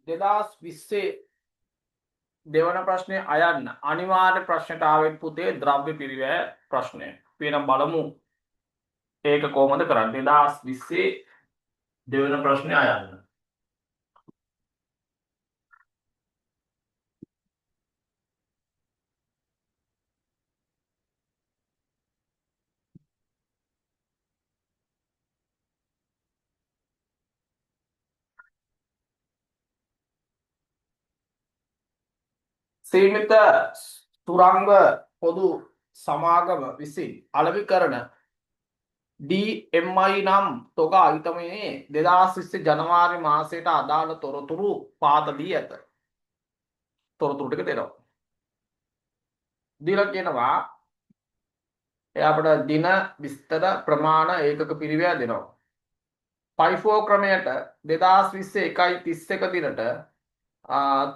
2020 දෙවන ප්‍රශ්නේ අයන්න අනිවාර්ය ප්‍රශ්නට ආවෙත් පුතේ ද්‍රව්‍ය පිරිවැය ප්‍රශ්නය. අපි නම් බලමු ඒක කොහොමද කරන්නේ. 2020 දෙවන ප්‍රශ්නේ අයන්න. සීමිත සුරංග පොදු සමාගම විසින් අලෙවි කරන DMI නම් තොග අයිතමයේ 2020 ජනවාරි මාසයට අදාළ තොරතුරු පහත දී ඇත. තොරතුරු ටික දෙනවා. දීලා කියනවා එයාට දින විස්තර ප්‍රමාණ ඒකක පිරිවැය දෙනවා. FIFO ක්‍රමයට 2020 1.31 දිනට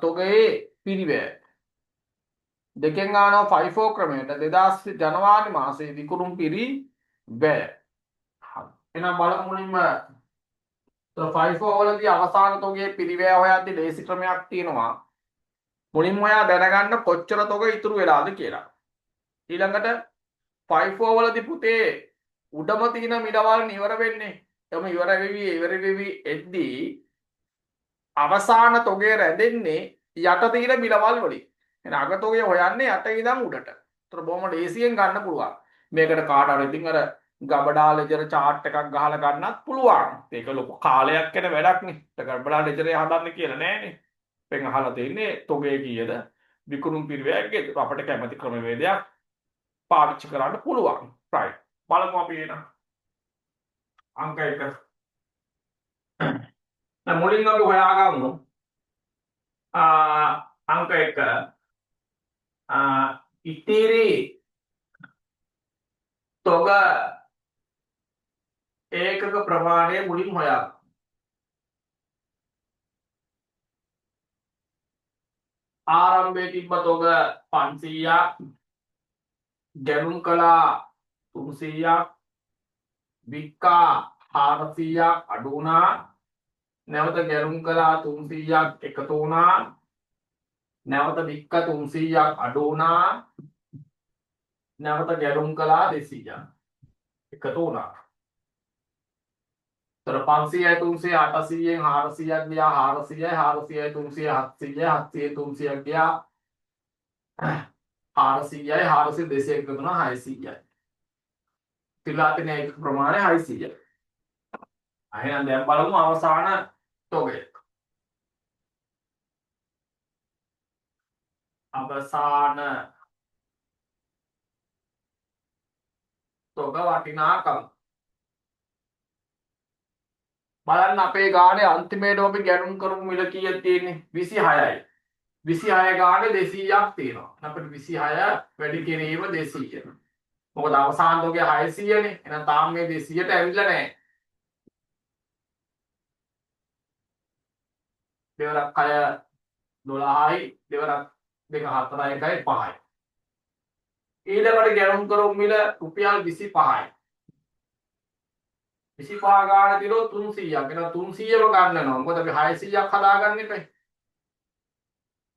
තොගයේ පිරිවැය දෙකෙන් ගන්නවා FIFO ක්‍රමයට 2020 ජනවාරි මාසයේ විකුණුම් පිරිවැය. එහෙනම් බලමු මුලින්ම FIFO වලදී අවසාන තොගයේ පිරිවැය හොයද්දී ලේසි ක්‍රමයක් තියෙනවා. මුලින්ම ඔයා දැනගන්න කොච්චර තොග ඉතුරු වෙලාද කියලා. ඊළඟට FIFO වලදී පුතේ උඩම තියෙන මිලවල් ඉවර වෙන්නේ. එම ඉවර වෙවි එද්දී අවසාන තොගය රැඳෙන්නේ යට තියෙන මිලවල් වලින්. එහෙනම් අග තොගය හොයන්නේ යට ඉඳන් උඩට. ඒතර බොහොම ලේසියෙන් ගන්න පුළුවන්. මේකට කාට හරි ඉතින් අර ගබඩා ලෙජර් chart එකක් ගහලා ගන්නත් පුළුවන්. ඒක ලොකු කාලයක් යන වැඩක් නේ. ගබඩා ලෙජරේ හදන්න කියලා නෑනේ. පෙන් අහලා තියෙන්නේ තොගය කීයද විකුණුම් පිරිවැය කීයද අපිට කැමති ක්‍රමවේදයක් පාවිච්චි කරන්න පුළුවන්. right. බලමු අපි එන අංක 1. දැන් මුලින්ම අපි හොයාගමු අංක 1 ඉතිරි තොග ඒකක ප්‍රමාණය මුලින් හොයාගමු. ආරම්භයේ තිබ්බ තොග 500ක් ගැනුම් කළා 300ක් වික්කා 400ක් අඩු වුණා. නැවත ගැනුම් කළා 300ක් එකතු වුණා. නැවත වික්ක 300ක් අඩු වුණා. නැවත ගැනුම් කළා 200ක් එකතු වුණා. තර 500යි 300 800න් 400ක් ගියා 400යි 400යි 300 700යි 700යි 300ක් ගියා 400යි 400 200 එකතු වුණා 600යි. තිලා තියෙන ඒක ප්‍රමාණය 600යි. එහෙනම් දැන් බලමු අවසාන තොගය. අවසාන තොග වටිනාකම බලන්න අපේ ගානේ අන්තිමේට අපි ගැනුම් කරමු මිල කීයක් තියෙන්නේ 26යි 26 ගානේ 200ක් තියෙනවා අපිට 26 වැඩි කිරීම 200 මොකද අවසාන තොගේ 600 නේ එහෙනම් තාම මේ 200ට ඇවිල්ලා නැහැ දෙවරක් 6 12යි දෙවරක් 2 4යි 1යි 5යි ඊළඟට ගැනුම් කරමු මිල රුපියල් 25යි 25 ගාන දිනෝ 300ක් එනවා 300ම ගන්නවා මොකද අපි 600ක් හදාගන්න ඉපේ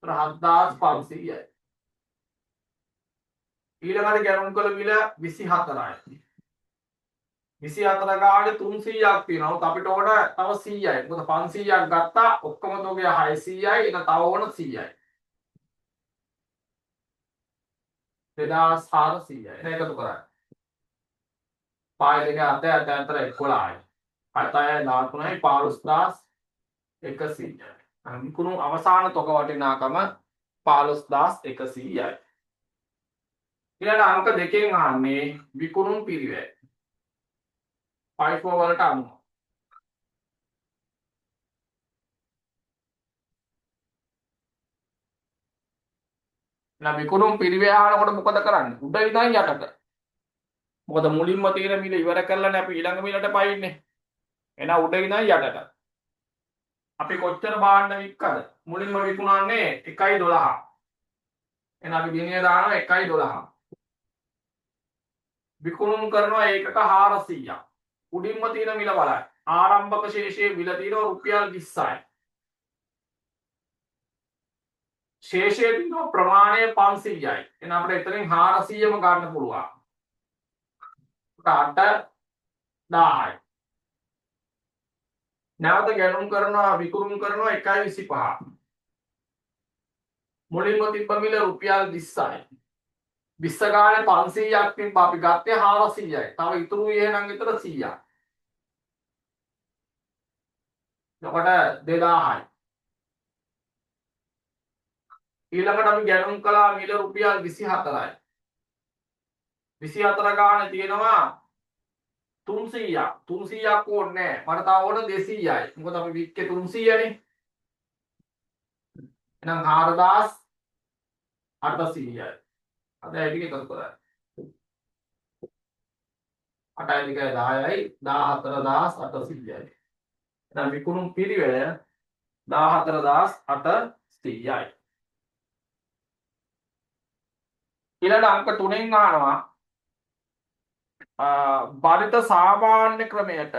7500යි ඊළඟට ගැනුම් කළ මිල 24යි 24 ගානේ 300ක් තියෙනවා අපිට ඕන තව 100යි මොකද 500ක් ගත්තා ඔක්කොම තෝගේ 600යි එන තව ඕන 100යි 2400යි එන එකතු කරන්නේ පාය දෙක අතර 11යි. 7යි 13යි 15100යි. විකුණු අවසාන තොග වටිනාකම 15100යි. ඊළඟ අංක දෙකෙන් අහන්නේ විකුණුම් පිරිවැය. FIFO වලට අනුව. එහෙනම් විකුණුම් පිරිවැය අහනකොට මොකද කරන්නේ? උඩ ඉඳන් යටට. මොකද මුලින්ම තියෙන මිල ඉවර කරලානේ අපි ඊළඟ මිලට පයින්නේ. එහෙනම් උඩ ඉඳන් යටට. අපි කොච්චර භාණ්ඩ වික්කද? මුලින්ම විකුණන්නේ 1.12. එහෙනම් අපි දිනය දානවා 1.12. විකුණුම් කරනවා ඒකක 400ක්. උඩින්ම තියෙන මිල බලන්න. ආරම්භක ශේෂයේ මිල තියෙනවා රුපියල් 20යි. ශේෂයේ තියෙන ප්‍රමාණය 500යි. එහෙනම් අපිට එතනින් 400ම ගන්න පුළුවන්. 8 10යි. නැවත ගැනුම් කරනවා විකුණුම් කරනවා 1.25. මුලින්ම තිබ්බ මිල රුපියල් 20යි. 20 ගානේ 500ක් තිබ්බ අපි ගත්තේ 400යි. තව ඉතුරු එහෙනම් විතර 100ක්. එතකොට 2000යි. ඊළඟට අපි ගැනුම් කළා මිල රුපියල් 24යි. 24 ගානේ තියෙනවා 300ක්. 300ක් ඕනේ නැහැ. මට තව ඕන 200යි. මොකද අපි වික්කේ 300නේ. එහෙනම් 4800යි. අද ඇයිටික එකතු කරා. 8යි 2යි 10යි 14800යි. එහෙනම් විකුණුම් පිරිවැය 14800යි. ඊළඟ අංක 3න් අහනවා බරිත සාමාන්‍ය ක්‍රමයට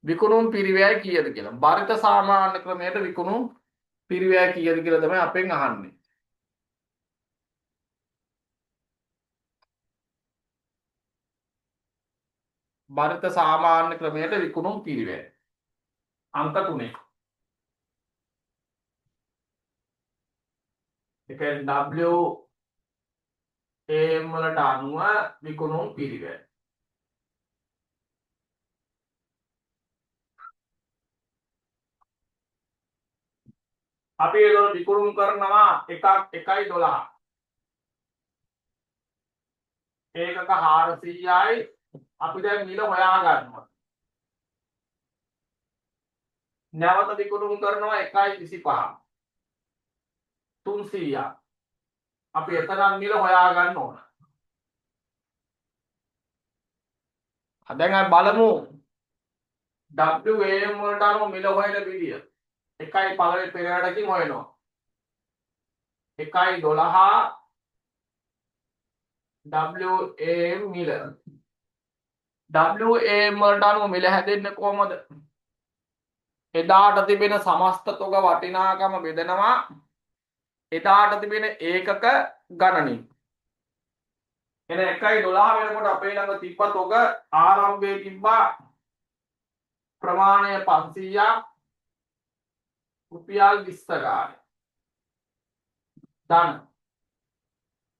විකුණුම් පිරිවැය කීයද කියලා. බරිත සාමාන්‍ය ක්‍රමයට විකුණුම් පිරිවැය කීයද කියලා තමයි අපෙන් අහන්නේ. බරිත සාමාන්‍ය ක්‍රමයට විකුණුම් පිරිවැය අංක 3. ඒ කියන්නේ WAM වලට අනුව විකුණුම් පිරිවැය. අපි ඒගොල්ලෝ විකුණුම් කරනවා එකක් 1.12. ඒකක 400යි. අපි දැන් මිල හොයා ගන්නවා. නැවත විකුණුම් කරනවා 1.25. 300ක්. අපි එතනම මිල හොයා ගන්න ඕන. දැන් අපි බලමු WAM වලට අනුව මිල හොයන විදිය. 1යි පළවෙනි පෙරහැරකින් හොයනවා. 1.12 WAM මිල. WAM වලට අනුව මිල හැදෙන්නේ කොහොමද? එදාට තිබෙන සමස්ත තොග වටිනාකම බෙදනවා එදාට තිබෙන ඒකක ගණනින්. එන 1.12 වෙනකොට අපේ ළඟ තිබ්බ තොග ආරම්භයේ තිබ්බා ප්‍රමාණය 500ක් රුපියල් 20 ගානේ. ධන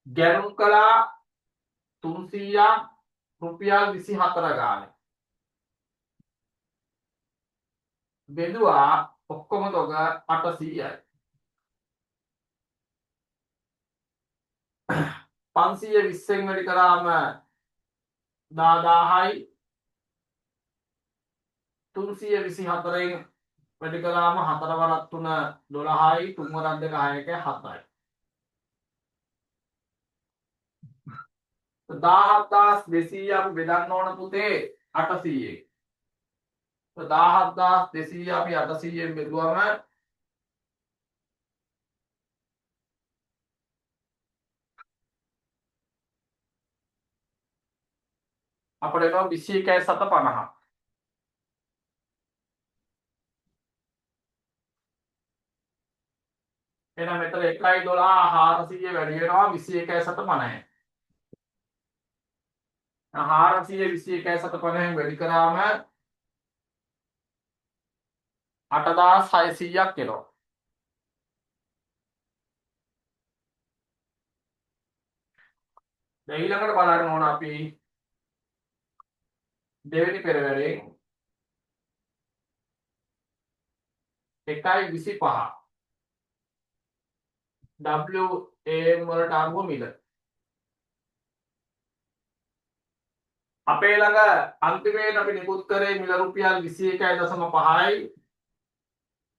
ගැනුම් කළා 300ක් රුපියල් 24 ගානේ. බෙදුවා ඔක්කොම තොග 800යි. 520න් වැඩි කරාම 10000යි. 324න් වැඩි කළාම 4 වරක් 3 12යි 3 වරක් 2 6ක 7යි. 17200 අපි බෙදන්න ඕන පුතේ 800ෙන්. 17200 අපි 800ෙන් බෙදුවම අපිට එනවා 21.750. එහෙනම් මෙතන 1.12 400 වැඩි වෙනවා 21.750. 400 21.750න් වැඩි කරාම 8600ක් එනවා. දැන් ඊළඟට බලන්න ඕන අපි දෙවෙනි පෙරහැරේ 1.25 WAM වලට අනුව මිල. අපේ ළඟ අන්තිමේට අපි නිකුත් කරේ මිල රුපියල් 21.5යි.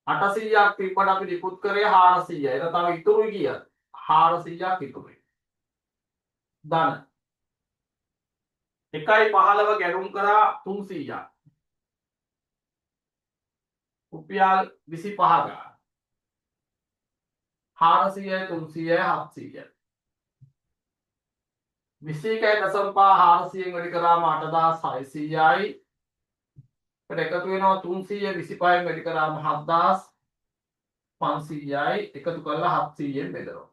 800ක් තිබ්බට අපි නිකුත් කරේ 400යි. එතන තව ඉතුරුයි කීයද? 400ක් ඉතුරුයි. ධන 1.15 ගැනුම් කරා 300ක්. රුපියල් 25 ගාන. 400යි 300යි 700යි. 21.5 400න් වැඩි කරාම 8600යි. ඒකට එකතු වෙනවා 325න් වැඩි කරාම 7000. 500යි එකතු කරලා 700ෙන් බෙදනවා.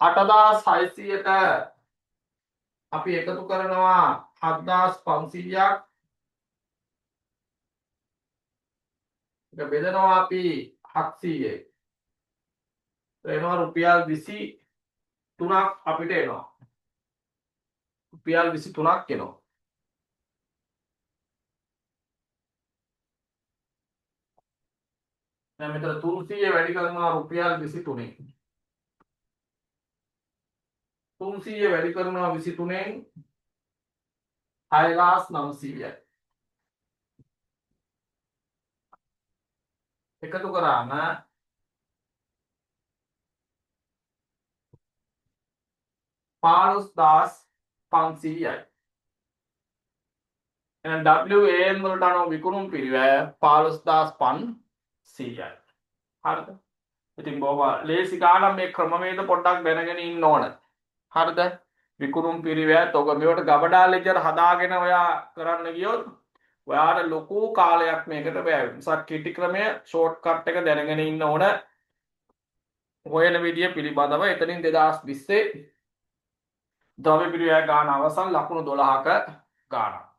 8600ට අපි එකතු කරනවා 7500ක්. ඒක බෙදනවා අපි 700ෙන්. එනවා රුපියල් 23ක් අපිට එනවා. රුපියල් 23ක් එනවා. දැන් මෙතන 300 වැඩි කරනවා රුපියල් 23න්. 300 වැඩි කරනවා 23න් 6900යි. එකතු කරාම 15500යි. එහෙනම් WAN වලට අනුව විකුණුම් පිරිවැය 15500යි. හරිද? ඉතින් බොහොම ලේසි ගානක් මේ ක්‍රමවේද පොඩ්ඩක් දැනගෙන ඉන්න ඕන. හරිද? විකුණුම් පිරිවැය තොග මේවට ගබඩා ලෙජර් හදාගෙන ඔයා කරන්න ගියොත් ඔයාට ලොකු කාලයක් මේකට වැය වෙනවා. නිසා කිටි ක්‍රමය ෂෝට් කට් එක දැනගෙන ඉන්න ඕන. හොයන විදිය පිළිබඳව එතනින් 2020 ද්‍රව්‍ය පිරිවැය ගාන අවසන් ලකුණු 12ක ගානක්.